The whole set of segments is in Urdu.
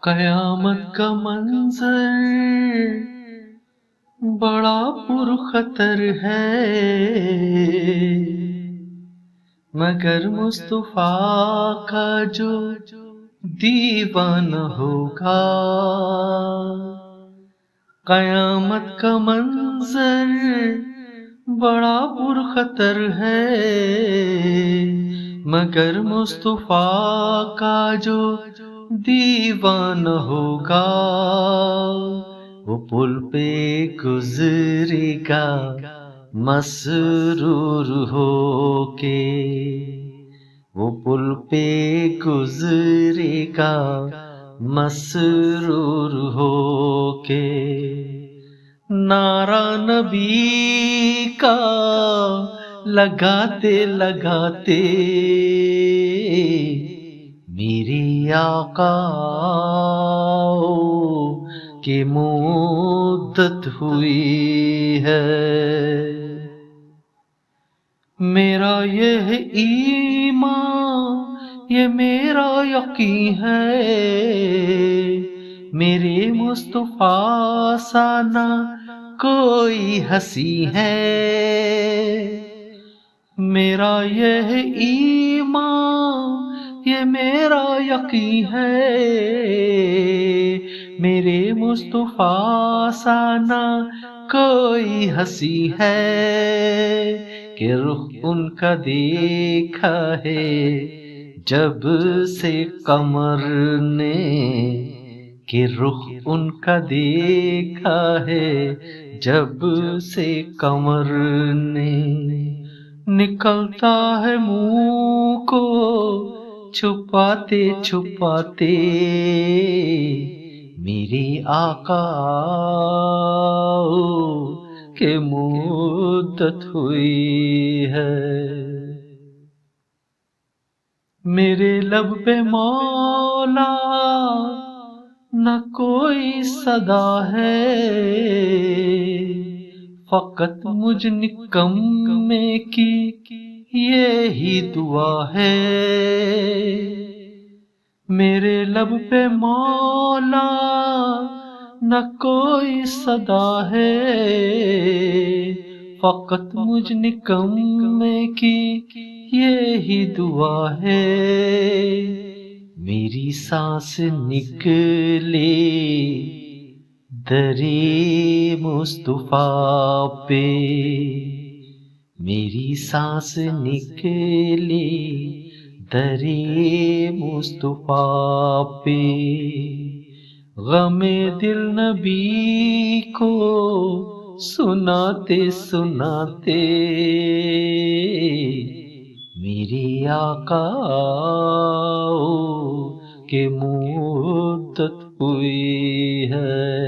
قیامت کا منظر بڑا پرخطر ہے، مگر مصطفیٰ کا جو دیوانہ ہوگا۔ قیامت کا منظر بڑا پرخطر ہے، مگر مصطفیٰ کا جو دیوانہ ہوگا۔ وہ پل پہ گزرے گا مسرور ہو کے، وہ پل پہ گزرے گا مسرور ہو کے۔ نعرہ نبی کا لگاتے لگاتے میری آقا کی مدت ہوئی ہے۔ میرا یہ ایمان، یہ میرا یقین ہے، میرے مصطفیٰ سا نہ کوئی ہنسی ہے۔ میرا یہ ایمان، یہ میرا یقین ہے، میرے مصطفیٰ سا نہ کوئی ہنسی ہے۔ کہ رخ ان کا دیکھا ہے جب سے قمر نے، کہ رخ ان کا دیکھا ہے جب سے قمر نے۔ نکلتا ہے منہ کو چھپاتے چھپاتے میری آقا کہ مدت ہوئی ہے۔ میرے لب پہ مولا نہ کوئی صدا ہے، فقط مجھ نکمے کی یہی دعا ہے۔ میرے لب پہ مولا نہ کوئی صدا ہے، فقط مجھ نکمے کی یہی دعا ہے۔ میری سانس نکلے درِ مصطفیٰ پہ، میری سانس نکلے درِ مصطفیٰ پہ۔ غم دل نبی کو سناتے سناتے میری آقا کہ مدت ہوئی ہے۔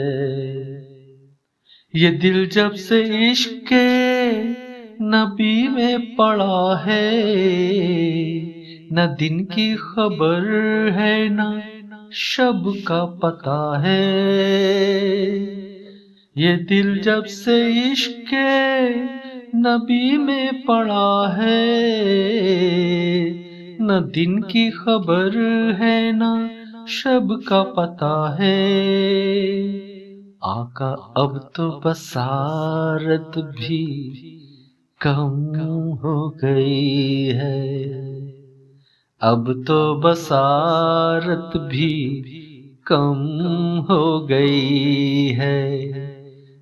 یہ دل جب سے عشق نبی میں پڑا ہے، نہ دن کی خبر ہے نہ شب کا پتہ ہے۔ یہ دل جب سے عشق نبی میں پڑا ہے، نہ دن کی خبر ہے نہ شب کا پتہ ہے۔ آقا اب تو بصارت بھی کم ہو گئی ہے، اب تو بصارت بھی کم ہو گئی ہے۔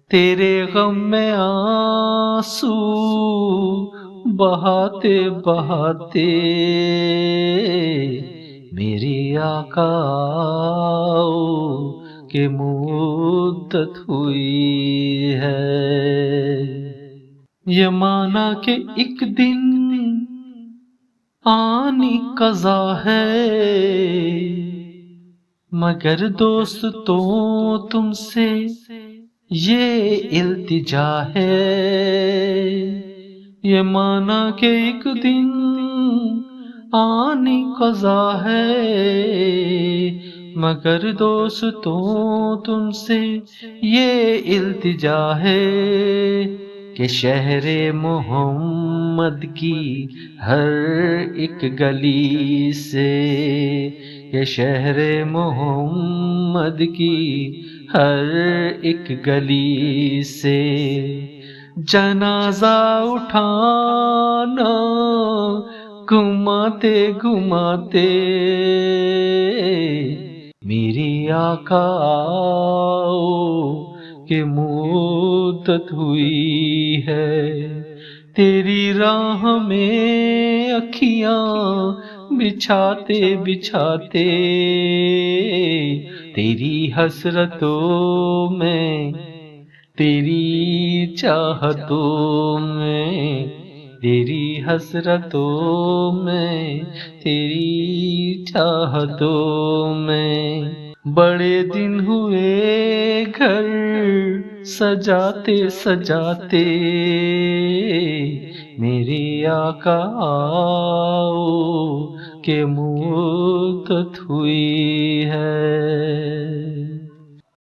تیرے غم میں آنسو بہاتے بہاتے میری آقا کہ مدت ہوئی ہے۔ یہ مانا کہ ایک دن آنی قضا ہے، مگر دوستوں تم سے یہ التجا ہے۔ یہ مانا کہ ایک دن آنی قضا ہے، مگر دوستوں تم سے یہ التجا ہے کہ شہر محمد کی ہر ایک گلی سے یہ شہر محمد کی ہر ایک گلی سے جنازہ اٹھانا گھماتے گھماتے میری آقا آؤ کہ مدت ہوئی ہے تیری راہ میں اکھیاں بچھاتے بچھاتے تیری حسرتوں میں تیری چاہتوں میں تیری حسرتوں میں تیری چاہتوں میں بڑے دن ہوئے گھر سجاتے سجاتے میری آقا آؤ کہ مدت ہوئی ہے.